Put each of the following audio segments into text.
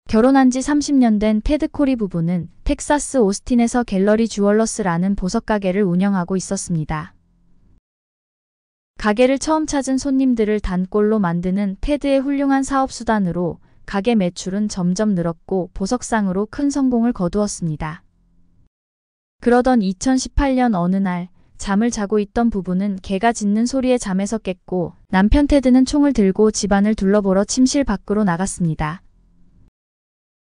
결혼한 지 30년 된 테드 코리 부부는 텍사스 오스틴에서 갤러리 주얼러스라는 보석 가게를 운영하고 있었습니다. 가게를 처음 찾은 손님들을 단골로 만드는 테드의 훌륭한 사업 수단으로 가게 매출은 점점 늘었고 보석상으로 큰 성공을 거두었습니다. 그러던 2018년 어느 날 잠을 자고 있던 부부는 개가 짖는 소리에 잠에서 깼고 남편 테드는 총을 들고 집안을 둘러보러 침실 밖으로 나갔습니다.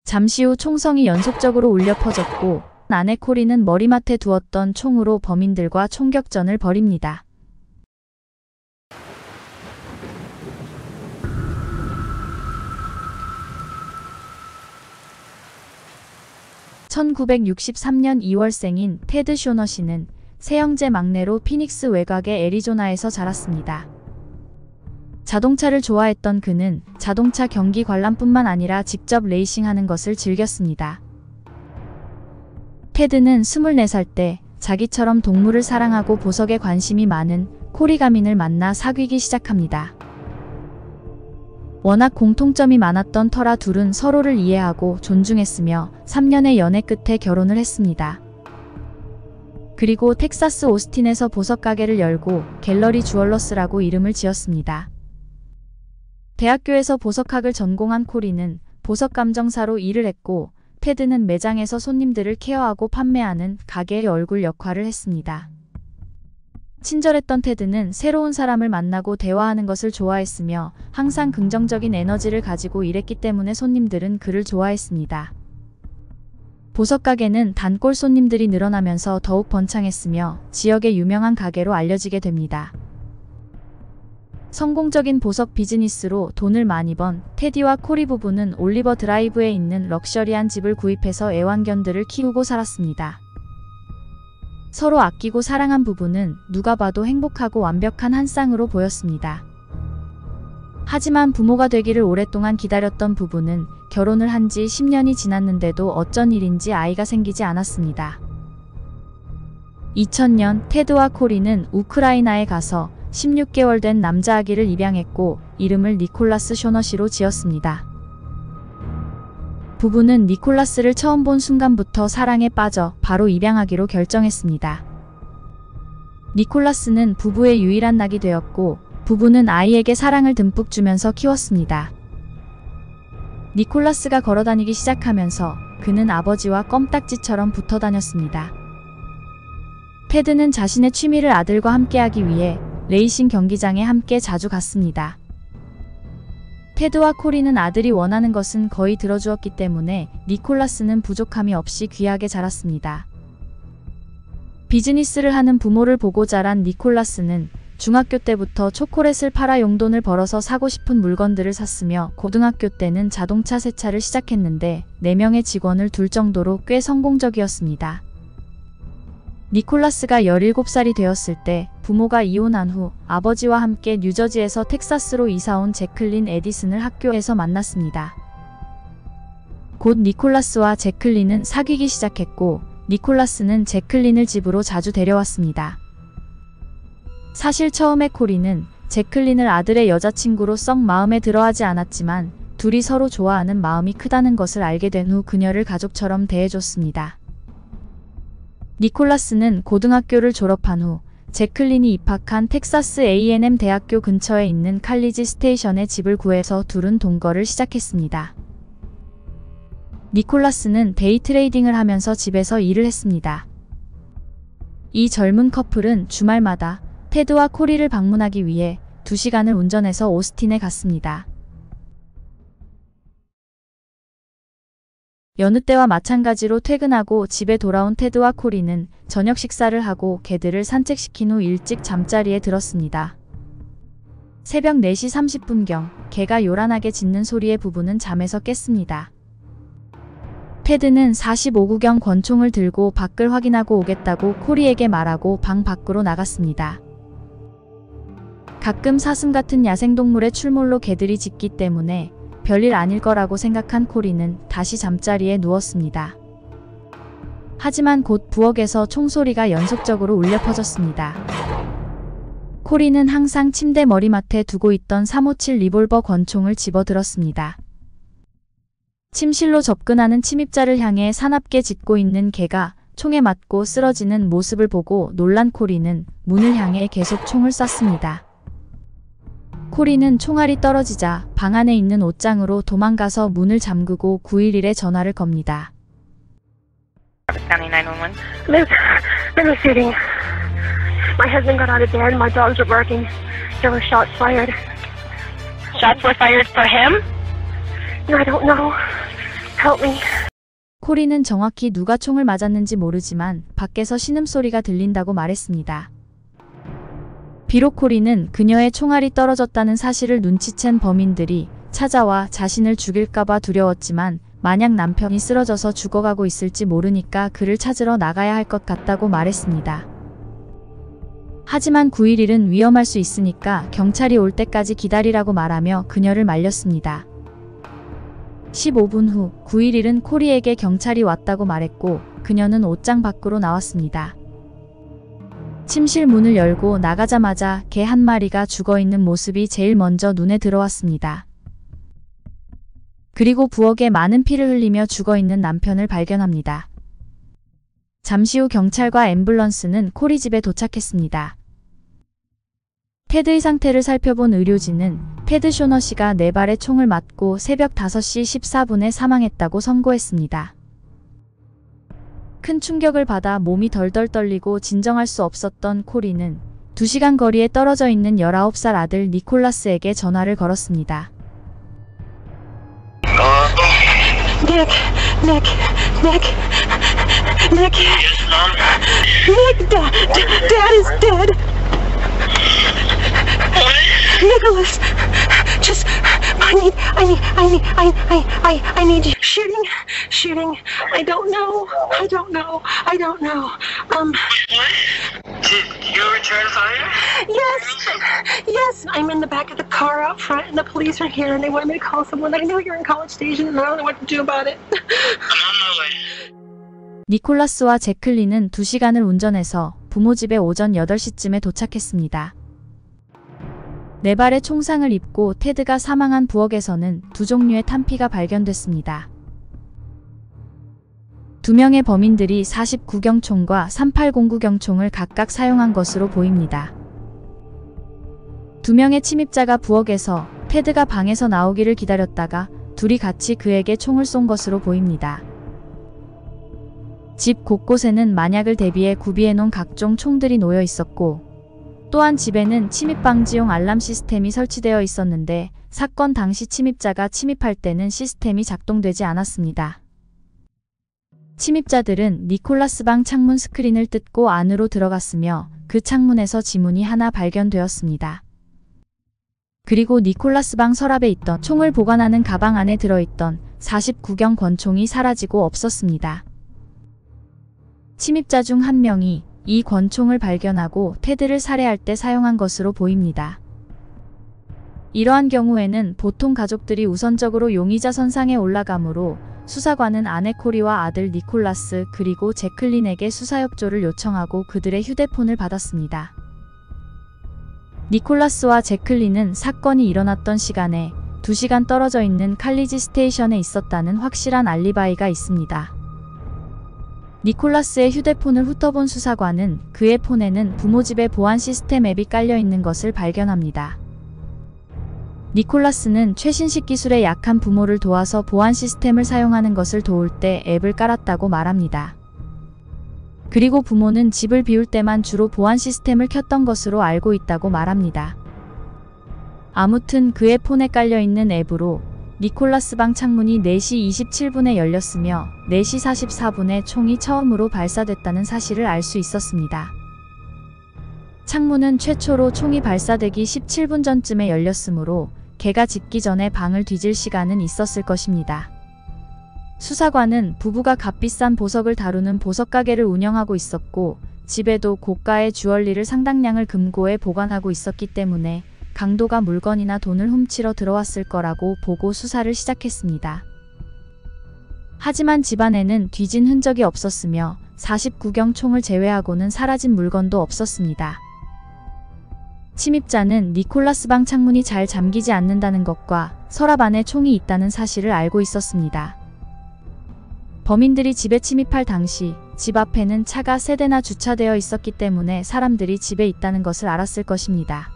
잠시 후 총성이 연속적으로 울려 퍼졌고 아내 코리는 머리맡에 두었던 총으로 범인들과 총격전을 벌입니다. (1963년 2월생인) 테드 쇼너시는 세형제 막내로 피닉스 외곽의 애리조나에서 자랐습니다. 자동차를 좋아했던 그는 자동차 경기 관람뿐만 아니라 직접 레이싱하는 것을 즐겼습니다. 테드는 24살 때 자기처럼 동물을 사랑하고 보석에 관심이 많은 코리 가민을 만나 사귀기 시작합니다. 워낙 공통점이 많았던 터라 둘은 서로를 이해하고 존중했으며 3년의 연애 끝에 결혼을 했습니다. 그리고 텍사스 오스틴에서 보석 가게를 열고 갤러리 주얼러스라고 이름을 지었습니다. 대학교에서 보석학을 전공한 코리는 보석 감정사로 일을 했고 테드는 매장에서 손님들을 케어하고 판매하는 가게의 얼굴 역할을 했습니다. 친절했던 테드는 새로운 사람을 만나고 대화하는 것을 좋아했으며 항상 긍정적인 에너지를 가지고 일했기 때문에 손님들은 그를 좋아했습니다. 보석 가게는 단골 손님들이 늘어나면서 더욱 번창했으며 지역의 유명한 가게로 알려지게 됩니다. 성공적인 보석 비즈니스로 돈을 많이 번 테디와 코리 부부는 올리버 드라이브에 있는 럭셔리한 집을 구입해서 애완견들을 키우고 살았습니다. 서로 아끼고 사랑한 부부는 누가 봐도 행복하고 완벽한 한 쌍으로 보였습니다. 하지만 부모가 되기를 오랫동안 기다렸던 부부는 결혼을 한 지 10년이 지났는데도 어쩐 일인지 아이가 생기지 않았습니다. 2000년 테드와 코리는 우크라이나에 가서 16개월 된 남자 아기를 입양했고 이름을 니콜라스 쇼너시로 지었습니다. 부부는 니콜라스를 처음 본 순간부터 사랑에 빠져 바로 입양하기로 결정했습니다. 니콜라스는 부부의 유일한 낙이 되었고 부부는 아이에게 사랑을 듬뿍 주면서 키웠습니다. 니콜라스가 걸어다니기 시작하면서 그는 아버지와 껌딱지처럼 붙어 다녔습니다. 테드는 자신의 취미를 아들과 함께하기 위해 레이싱 경기장에 함께 자주 갔습니다. 테드와 코리는 아들이 원하는 것은 거의 들어주었기 때문에 니콜라스는 부족함이 없이 귀하게 자랐습니다. 비즈니스를 하는 부모를 보고 자란 니콜라스는 중학교 때부터 초콜릿을 팔아 용돈을 벌어서 사고 싶은 물건들을 샀으며 고등학교 때는 자동차 세차를 시작했는데 4명의 직원을 둘 정도로 꽤 성공적이었습니다. 니콜라스가 17살이 되었을 때 부모가 이혼한 후 아버지와 함께 뉴저지에서 텍사스로 이사온 제클린 에디슨을 학교에서 만났습니다. 곧 니콜라스와 제클린은 사귀기 시작했고 니콜라스는 제클린을 집으로 자주 데려왔습니다. 사실 처음에 코리는 제클린을 아들의 여자친구로 썩 마음에 들어하지 않았지만 둘이 서로 좋아하는 마음이 크다는 것을 알게 된 후 그녀를 가족처럼 대해줬습니다. 니콜라스는 고등학교를 졸업한 후 제클린이 입학한 텍사스 A&M 대학교 근처에 있는 칼리지 스테이션에 집을 구해서 둘은 동거를 시작했습니다. 니콜라스는 데이 트레이딩을 하면서 집에서 일을 했습니다. 이 젊은 커플은 주말마다 테드와 코리를 방문하기 위해 2시간을 운전해서 오스틴에 갔습니다. 여느 때와 마찬가지로 퇴근하고 집에 돌아온 테드와 코리는 저녁 식사를 하고 개들을 산책시킨 후 일찍 잠자리에 들었습니다. 새벽 4시 30분경 개가 요란하게 짖는 소리에 부부는 잠에서 깼습니다. 테드는 45구경 권총을 들고 밖을 확인하고 오겠다고 코리에게 말하고 방 밖으로 나갔습니다. 가끔 사슴 같은 야생동물의 출몰로 개들이 짖기 때문에 별일 아닐 거라고 생각한 코리는 다시 잠자리에 누웠습니다. 하지만 곧 부엌에서 총소리가 연속적으로 울려 퍼졌습니다. 코리는 항상 침대 머리맡에 두고 있던 357 리볼버 권총을 집어들었습니다. 침실로 접근하는 침입자를 향해 사납게 짖고 있는 개가 총에 맞고 쓰러지는 모습을 보고 놀란 코리는 문을 향해 계속 총을 쐈습니다. 코리는 총알이 떨어지자 방 안에 있는 옷장으로 도망가서 문을 잠그고 911에 전화를 겁니다. County 911. Liz, there was shooting. My husband got out of bed and my dogs were barking. There were shots fired. Shots were fired for him? I don't know. Help me. 코리는 정확히 누가 총을 맞았는지 모르지만 밖에서 신음소리가 들린다고 말했습니다. 비록 코리는 그녀의 총알이 떨어졌다는 사실을 눈치챈 범인들이 찾아와 자신을 죽일까봐 두려웠지만 만약 남편이 쓰러져서 죽어가고 있을지 모르니까 그를 찾으러 나가야 할 것 같다고 말했습니다. 하지만 911은 위험할 수 있으니까 경찰이 올 때까지 기다리라고 말하며 그녀를 말렸습니다. 15분 후 911은 코리에게 경찰이 왔다고 말했고 그녀는 옷장 밖으로 나왔습니다. 침실 문을 열고 나가자마자 개 한 마리가 죽어있는 모습이 제일 먼저 눈에 들어왔습니다. 그리고 부엌에 많은 피를 흘리며 죽어있는 남편을 발견합니다. 잠시 후 경찰과 앰뷸런스는 코리 집에 도착했습니다. 테드의 상태를 살펴본 의료진은 테드 쇼너씨가 4발의 총을 맞고 새벽 5시 14분에 사망했다고 선고했습니다. 큰 충격을 받아 몸이 덜덜 떨리고 진정할 수 없었던 코리는 2시간 거리에 떨어져 있는 19살 아들 니콜라스에게 전화를 걸었습니다. Nick. Yes, Mom? Nick, Dad is dead. Nicholas, just, I need you. Shooting. I don't know. What? Did you return fire? Yes, I'm in the back of the car out front and the police are here and they want me to call someone. I know you're in College Station and I don't know what to do about it. I'm on my way. 니콜라스와 제클린은 2시간을 운전해서 부모 집에 오전 8시쯤에 도착했습니다. 4발의 총상을 입고 테드가 사망한 부엌에서는 2종류의 탄피가 발견됐습니다. 2명의 범인들이 49경 총과 3809경 총을 각각 사용한 것으로 보입니다. 2명의 침입자가 부엌에서 테드가 방에서 나오기를 기다렸다가 둘이 같이 그에게 총을 쏜 것으로 보입니다. 집 곳곳에는 만약을 대비해 구비해놓은 각종 총들이 놓여 있었고 또한 집에는 침입방지용 알람 시스템이 설치되어 있었는데 사건 당시 침입자가 침입할 때는 시스템이 작동되지 않았습니다. 침입자들은 니콜라스 방 창문 스크린을 뜯고 안으로 들어갔으며 그 창문에서 지문이 하나 발견되었습니다. 그리고 니콜라스 방 서랍에 있던 총을 보관하는 가방 안에 들어있던 49경 권총이 사라지고 없었습니다. 침입자 중 한 명이 이 권총을 발견하고 테드를 살해할 때 사용한 것으로 보입니다. 이러한 경우에는 보통 가족들이 우선적으로 용의자 선상에 올라가므로 수사관은 아내 코리와 아들 니콜라스 그리고 제클린에게 수사 협조를 요청하고 그들의 휴대폰을 받았습니다. 니콜라스와 제클린은 사건이 일어났던 시간에 2시간 떨어져 있는 칼리지 스테이션에 있었다는 확실한 알리바이가 있습니다. 니콜라스의 휴대폰을 훑어본 수사관은 그의 폰에는 부모 집의 보안 시스템 앱이 깔려 있는 것을 발견합니다. 니콜라스는 최신식 기술에 약한 부모를 도와서 보안 시스템을 사용하는 것을 도울 때 앱을 깔았다고 말합니다. 그리고 부모는 집을 비울 때만 주로 보안 시스템을 켰던 것으로 알고 있다고 말합니다. 아무튼 그의 폰에 깔려 있는 앱으로 니콜라스 방 창문이 4시 27분에 열렸으며 4시 44분에 총이 처음으로 발사됐다는 사실을 알 수 있었습니다. 창문은 최초로 총이 발사되기 17분 전쯤에 열렸으므로 개가 짖기 전에 방을 뒤질 시간은 있었을 것입니다. 수사관은 부부가 값비싼 보석을 다루는 보석가게를 운영하고 있었고 집에도 고가의 주얼리를 상당량을 금고에 보관하고 있었기 때문에 강도가 물건이나 돈을 훔치러 들어왔을 거라고 보고 수사를 시작했습니다. 하지만 집안에는 뒤진 흔적이 없었으며 49경 총을 제외하고는 사라진 물건도 없었습니다. 침입자는 니콜라스 방 창문이 잘 잠기지 않는다는 것과 서랍 안에 총이 있다는 사실을 알고 있었습니다. 범인들이 집에 침입할 당시 집 앞에는 차가 3대나 주차되어 있었기 때문에 사람들이 집에 있다는 것을 알았을 것입니다.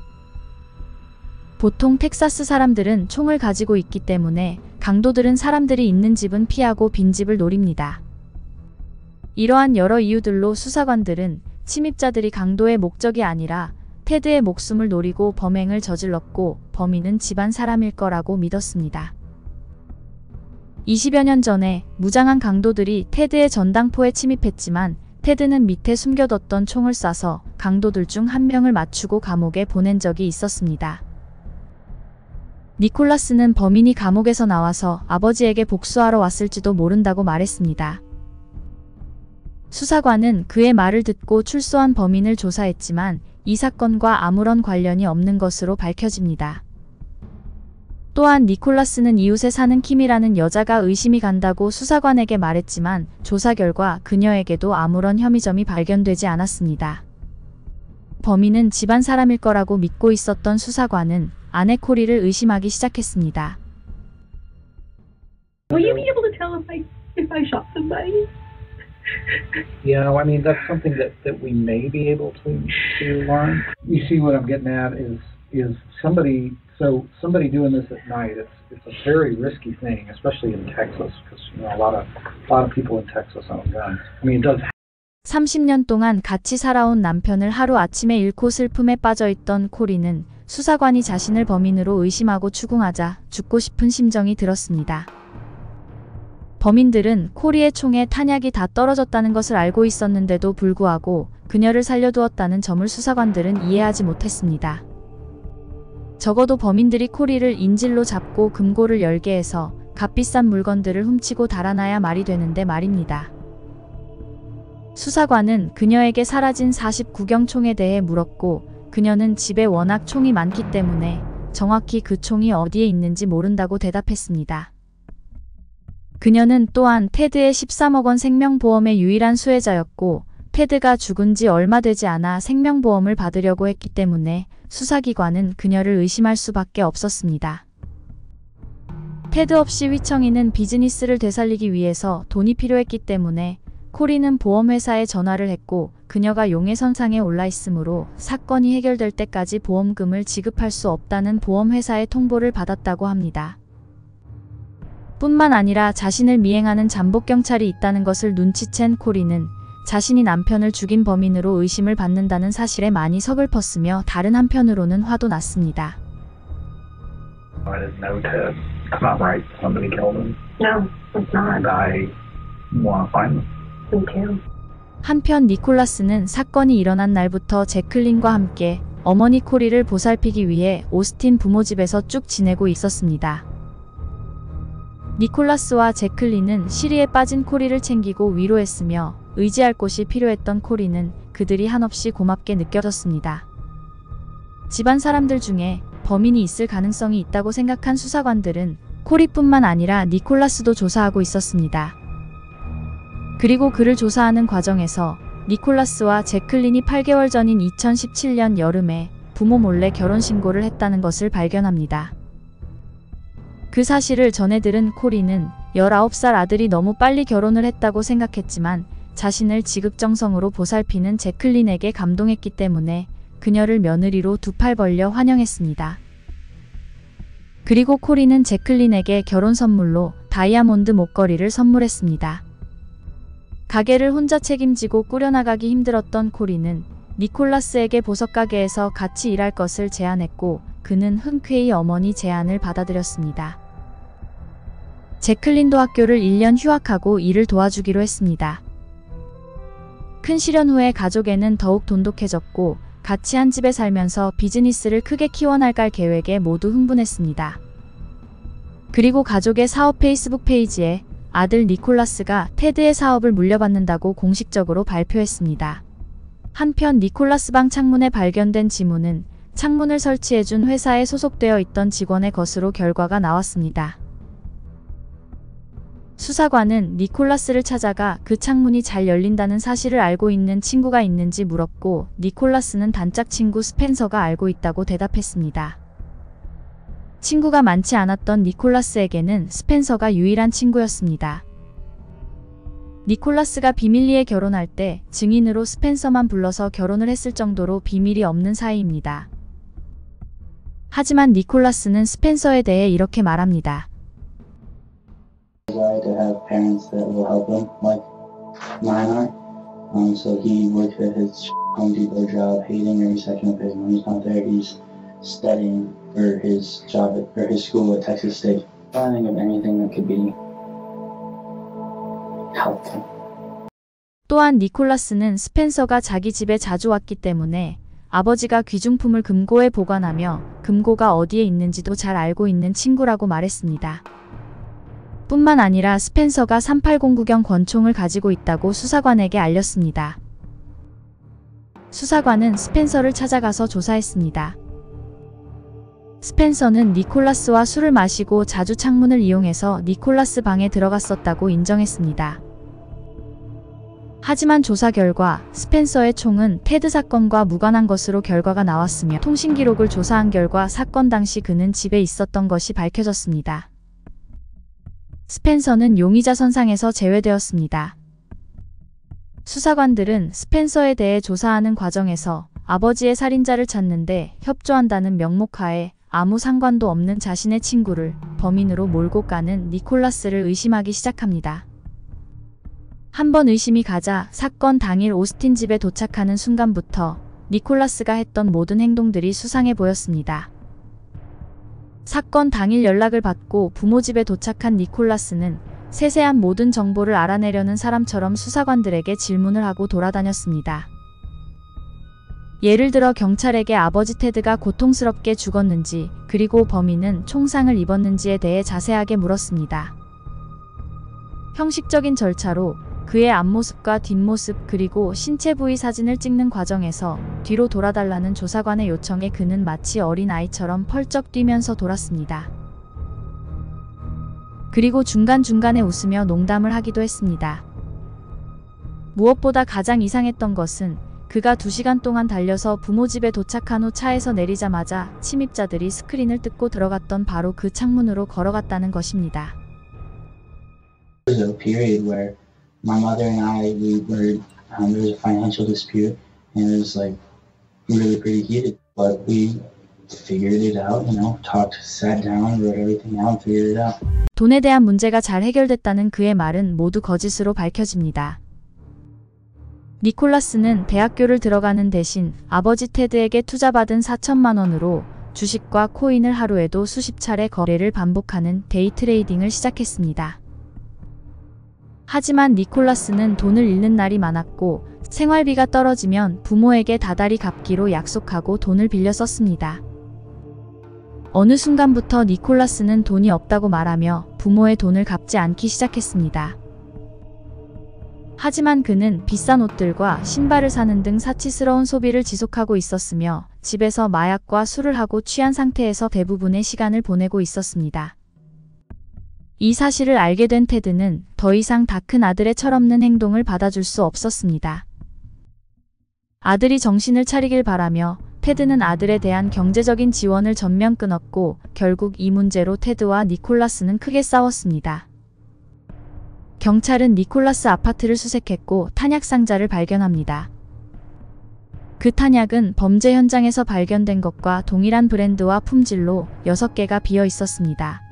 보통 텍사스 사람들은 총을 가지고 있기 때문에 강도들은 사람들이 있는 집은 피하고 빈집을 노립니다. 이러한 여러 이유들로 수사관들은 침입자들이 강도의 목적이 아니라 테드의 목숨을 노리고 범행을 저질렀고 범인은 집안 사람일 거라고 믿었습니다. 20여 년 전에 무장한 강도들이 테드의 전당포에 침입했지만 테드는 밑에 숨겨뒀던 총을 쏴서 강도들 중 한 명을 맞추고 감옥에 보낸 적이 있었습니다. 니콜라스는 범인이 감옥에서 나와서 아버지에게 복수하러 왔을지도 모른다고 말했습니다. 수사관은 그의 말을 듣고 출소한 범인을 조사했지만 이 사건과 아무런 관련이 없는 것으로 밝혀집니다. 또한 니콜라스는 이웃에 사는 킴이라는 여자가 의심이 간다고 수사관에게 말했지만 조사 결과 그녀에게도 아무런 혐의점이 발견되지 않았습니다. 범인은 집안 사람일 거라고 믿고 있었던 수사관은 아내 코리를 의심하기 시작했습니다. Will you be able to tell if I shot somebody? Yeah, I mean that's something that we may be able to learn. You see what I'm getting at is somebody doing this at night. It's a very risky thing, especially in Texas, because a lot of people in Texas own guns. I mean, it does. 30년 동안 같이 살아온 남편을 하루아침에 잃고 슬픔에 빠져있던 코리는 수사관이 자신을 범인으로 의심하고 추궁하자 죽고 싶은 심정이 들었습니다. 범인들은 코리의 총에 탄약이 다 떨어졌다는 것을 알고 있었는데도 불구하고 그녀를 살려두었다는 점을 수사관들은 이해하지 못했습니다. 적어도 범인들이 코리를 인질로 잡고 금고를 열게 해서 값비싼 물건들을 훔치고 달아나야 말이 되는데 말입니다. 수사관은 그녀에게 사라진 49경 총에 대해 물었고 그녀는 집에 워낙 총이 많기 때문에 정확히 그 총이 어디에 있는지 모른다고 대답했습니다. 그녀는 또한 테드의 13억 원 생명보험의 유일한 수혜자였고 테드가 죽은 지 얼마 되지 않아 생명보험을 받으려고 했기 때문에 수사기관은 그녀를 의심할 수밖에 없었습니다. 테드 없이 휘청이는 비즈니스를 되살리기 위해서 돈이 필요했기 때문에 코리는 보험회사에 전화를 했고 그녀가 용의선상에 올라 있으므로 사건이 해결될 때까지 보험금을 지급할 수 없다는 보험회사의 통보를 받았다고 합니다. 뿐만 아니라 자신을 미행하는 잠복경찰이 있다는 것을 눈치챈 코리는 자신이 남편을 죽인 범인으로 의심을 받는다는 사실에 많이 서글펐으며 다른 한편으로는 화도 났습니다. I didn't know Ted. It's not right. Somebody killed him. No, it's not. I want to find him. Me too. 한편 니콜라스는 사건이 일어난 날부터 제클린과 함께 어머니 코리를 보살피기 위해 오스틴 부모 집에서 쭉 지내고 있었습니다. 니콜라스와 제클린은 시리에 빠진 코리를 챙기고 위로했으며 의지할 곳이 필요했던 코리는 그들이 한없이 고맙게 느껴졌습니다. 집안 사람들 중에 범인이 있을 가능성이 있다고 생각한 수사관들은 코리뿐만 아니라 니콜라스도 조사하고 있었습니다. 그리고 그를 조사하는 과정에서 니콜라스와 제클린이 8개월 전인 2017년 여름에 부모 몰래 결혼신고를 했다는 것을 발견합니다. 그 사실을 전해 들은 코리는 19살 아들이 너무 빨리 결혼을 했다고 생각했지만 자신을 지극정성으로 보살피는 제클린에게 감동했기 때문에 그녀를 며느리로 두 팔 벌려 환영했습니다. 그리고 코리는 제클린에게 결혼 선물로 다이아몬드 목걸이를 선물했습니다. 가게를 혼자 책임지고 꾸려나가기 힘들었던 코리는 니콜라스에게 보석가게에서 같이 일할 것을 제안했고 그는 흔쾌히 어머니 제안을 받아들였습니다. 제클린도 학교를 1년 휴학하고 일을 도와주기로 했습니다. 큰 시련 후에 가족에는 더욱 돈독해졌고 같이 한 집에 살면서 비즈니스를 크게 키워나갈 계획에 모두 흥분했습니다. 그리고 가족의 사업 페이스북 페이지에 아들 니콜라스가 테드의 사업을 물려받는다고 공식적으로 발표했습니다. 한편 니콜라스 방 창문에 발견된 지문은 창문을 설치해준 회사에 소속되어 있던 직원의 것으로 결과가 나왔습니다. 수사관은 니콜라스를 찾아가 그 창문이 잘 열린다는 사실을 알고 있는 친구가 있는지 물었고 니콜라스는 단짝 친구 스펜서가 알고 있다고 대답했습니다. 친구가 많지 않았던 니콜라스에게는 스펜서가 유일한 친구였습니다. 니콜라스가 비밀리에 결혼할 때 증인으로 스펜서만 불러서 결혼을 했을 정도로 비밀이 없는 사이입니다. 하지만 니콜라스는 스펜서에 대해 이렇게 말합니다. To have parents that will help him, like mine are. So he works at his Home Depot job, hating every second of it. When he's not there, he's studying for his job or his school at Texas State. I think of anything that could be helpful. 또한 니콜라스는 스펜서가 자기 집에 자주 왔기 때문에 아버지가 귀중품을 금고에 보관하며 금고가 어디에 있는지도 잘 알고 있는 친구라고 말했습니다. 뿐만 아니라 스펜서가 3809경 권총을 가지고 있다고 수사관에게 알렸습니다. 수사관은 스펜서를 찾아가서 조사했습니다. 스펜서는 니콜라스와 술을 마시고 자주 창문을 이용해서 니콜라스 방에 들어갔었다고 인정했습니다. 하지만 조사 결과 스펜서의 총은 테드 사건과 무관한 것으로 결과가 나왔으며 통신 기록을 조사한 결과 사건 당시 그는 집에 있었던 것이 밝혀졌습니다. 스펜서는 용의자 선상에서 제외되었습니다. 수사관들은 스펜서에 대해 조사하는 과정에서 아버지의 살인자를 찾는데 협조한다는 명목하에 아무 상관도 없는 자신의 친구를 범인으로 몰고 가는 니콜라스를 의심하기 시작합니다. 한번 의심이 가자 사건 당일 오스틴 집에 도착하는 순간부터 니콜라스가 했던 모든 행동들이 수상해 보였습니다. 사건 당일 연락을 받고 부모 집에 도착한 니콜라스는 세세한 모든 정보를 알아내려는 사람처럼 수사관들에게 질문을 하고 돌아다녔습니다. 예를 들어 경찰에게 아버지 테드가 고통스럽게 죽었는지 그리고 범인은 총상을 입었는지에 대해 자세하게 물었습니다. 형식적인 절차로 그의 앞모습과 뒷모습 그리고 신체 부위 사진을 찍는 과정에서 뒤로 돌아달라는 조사관의 요청에 그는 마치 어린 아이처럼 펄쩍 뛰면서 돌았습니다. 그리고 중간중간에 웃으며 농담을 하기도 했습니다. 무엇보다 가장 이상했던 것은 그가 2시간 동안 달려서 부모 집에 도착한 후 차에서 내리자마자 침입자들이 스크린을 뜯고 들어갔던 바로 그 창문으로 걸어갔다는 것입니다. There was a period where my mother and I, there was a financial dispute, and it was like really pretty heated. But we figured it out, talked, sat down, wrote everything out, figured it out. 돈에 대한 문제가 잘 해결됐다는 그의 말은 모두 거짓으로 밝혀집니다. 니콜라스는 대학교를 들어가는 대신 아버지 테드에게 투자받은 4천만 원으로 주식과 코인을 하루에도 수십 차례 거래를 반복하는 데이 트레이딩을 시작했습니다. 하지만 니콜라스는 돈을 잃는 날이 많았고 생활비가 떨어지면 부모에게 다달이 갚기로 약속하고 돈을 빌려 썼습니다. 어느 순간부터 니콜라스는 돈이 없다고 말하며 부모의 돈을 갚지 않기 시작했습니다. 하지만 그는 비싼 옷들과 신발을 사는 등 사치스러운 소비를 지속하고 있었으며 집에서 마약과 술을 하고 취한 상태에서 대부분의 시간을 보내고 있었습니다. 이 사실을 알게 된 테드는 더 이상 다 큰 아들의 철없는 행동을 받아줄 수 없었습니다. 아들이 정신을 차리길 바라며 테드는 아들에 대한 경제적인 지원을 전면 끊었고 결국 이 문제로 테드와 니콜라스는 크게 싸웠습니다. 경찰은 니콜라스 아파트를 수색했고 탄약 상자를 발견합니다. 그 탄약은 범죄 현장에서 발견된 것과 동일한 브랜드와 품질로 6개가 비어 있었습니다.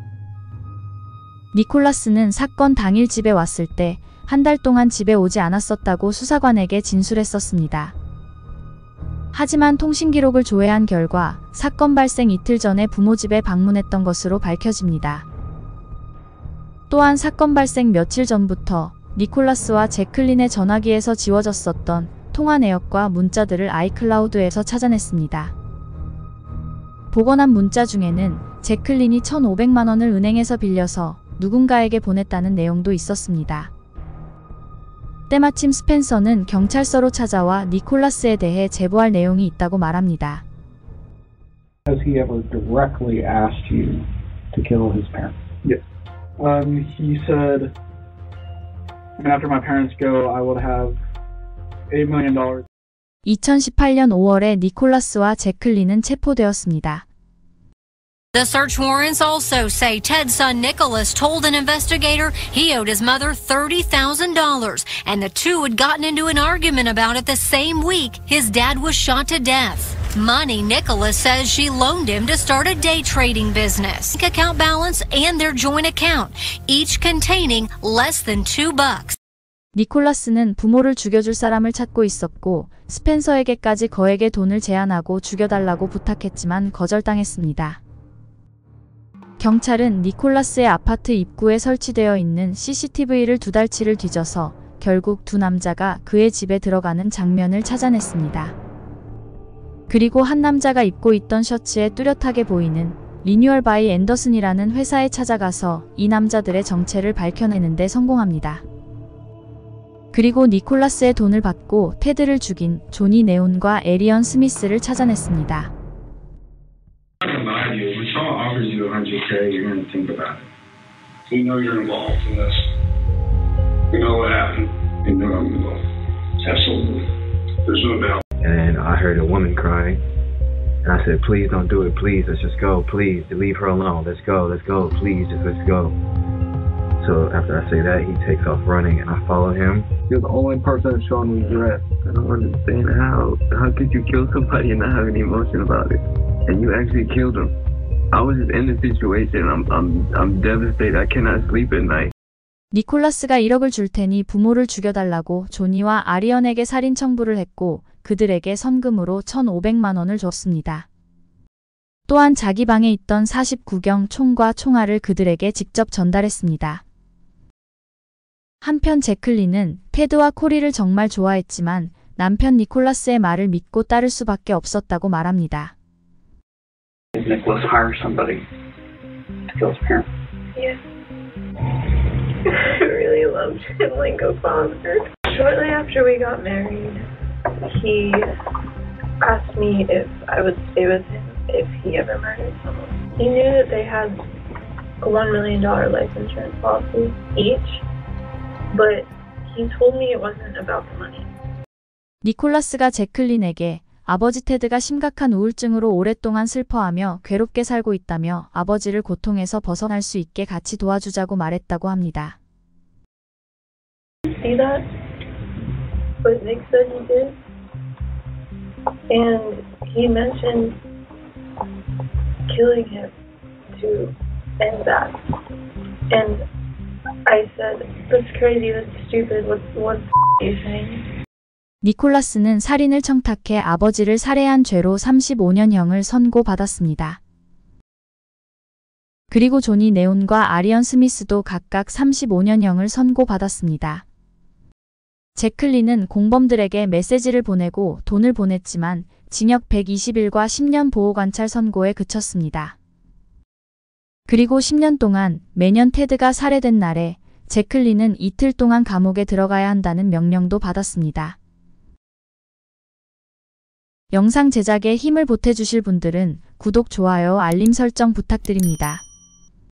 니콜라스는 사건 당일 집에 왔을 때 한 달 동안 집에 오지 않았었다고 수사관에게 진술했었습니다. 하지만 통신 기록을 조회한 결과 사건 발생 이틀 전에 부모 집에 방문했던 것으로 밝혀집니다. 또한 사건 발생 며칠 전부터 니콜라스와 제클린의 전화기에서 지워졌었던 통화 내역과 문자들을 아이클라우드에서 찾아냈습니다. 복원한 문자 중에는 제클린이 1,500만 원을 은행에서 빌려서 누군가에게 보냈다는 내용도 있었습니다. 때마침 스펜서는 경찰서로 찾아와 니콜라스에 대해 제보할 내용이 있다고 말합니다. Has he ever directly asked you to kill his parents? Yes. He said, after my parents go, I would have $8 million. 2018년 5월에 니콜라스와 제클린은 체포되었습니다. The search warrants also say Ted's son Nicholas told an investigator he owed his mother $30,000, and the two had gotten into an argument about it the same week his dad was shot to death. Money Nicholas says she loaned him to start a day trading business, account balance, and their joint account, each containing less than $2. 니콜라스는 부모를 죽여줄 사람을 찾고 있었고 스펜서에게까지 거액의 돈을 제안하고 죽여달라고 부탁했지만 거절당했습니다. 경찰은 니콜라스의 아파트 입구에 설치되어 있는 CCTV를 2달치를 뒤져서 결국 두 남자가 그의 집에 들어가는 장면을 찾아냈습니다. 그리고 한 남자가 입고 있던 셔츠에 뚜렷하게 보이는 리뉴얼 바이 앤더슨이라는 회사에 찾아가서 이 남자들의 정체를 밝혀내는데 성공합니다. 그리고 니콜라스의 돈을 받고 테드를 죽인 조니 네온과 에리언 스미스를 찾아냈습니다. I'm not gonna lie to you. When Shaw offers you $100K, you're gonna think about it. We know you're involved in this. We know what happened. We know I'm involved. Absolutely. There's no doubt. And I heard a woman crying. And I said, please don't do it. Please, let's just go. Please, leave her alone. Let's go. Please, just let's go. So after I say that, he takes off running, and I follow him. You're the only person showing regret. I don't understand how could you kill somebody and not have any emotion about it? And you actually killed him. I was just in the situation. I'm devastated. I cannot sleep at night. 니콜라스가 1억을 줄 테니 부모를 죽여달라고 조니와 아리언에게 살인 청부를 했고 그들에게 선금으로 1,500만 원을 줬습니다. 또한 자기 방에 있던 49경 총과 총알을 그들에게 직접 전달했습니다. 한편 제클린은 테드와 코리를 정말 좋아했지만 남편 니콜라스의 말을 믿고 따를 수밖에 없었다고 말합니다. Nicholas hire somebody to kill his parents? Yeah. I really loved him like a father. Shortly after we got married, he asked me if I would stay with him if he ever murdered someone. He knew that they had a $1 million life insurance policy each, but he told me it wasn't about the money. 니콜라스가 제클린에게 아버지 테드가 심각한 우울증으로 오랫동안 슬퍼하며 괴롭게 살고 있다며 아버지를 고통에서 벗어날 수 있게 같이 도와주자고 말했다고 합니다. See that? What Nick said he did? And he mentioned killing him to end that. And I said, that's crazy, that's stupid, what are you saying? 니콜라스는 살인을 청탁해 아버지를 살해한 죄로 35년형을 선고받았습니다. 그리고 조니 네온과 아리언 스미스도 각각 35년형을 선고받았습니다. 제클린은 공범들에게 메시지를 보내고 돈을 보냈지만 징역 120일과 10년 보호관찰 선고에 그쳤습니다. 그리고 10년 동안 매년 테드가 살해된 날에 제클린은 이틀 동안 감옥에 들어가야 한다는 명령도 받았습니다. 영상 제작에 힘을 보태주실 분들은 구독, 좋아요, 알림 설정 부탁드립니다.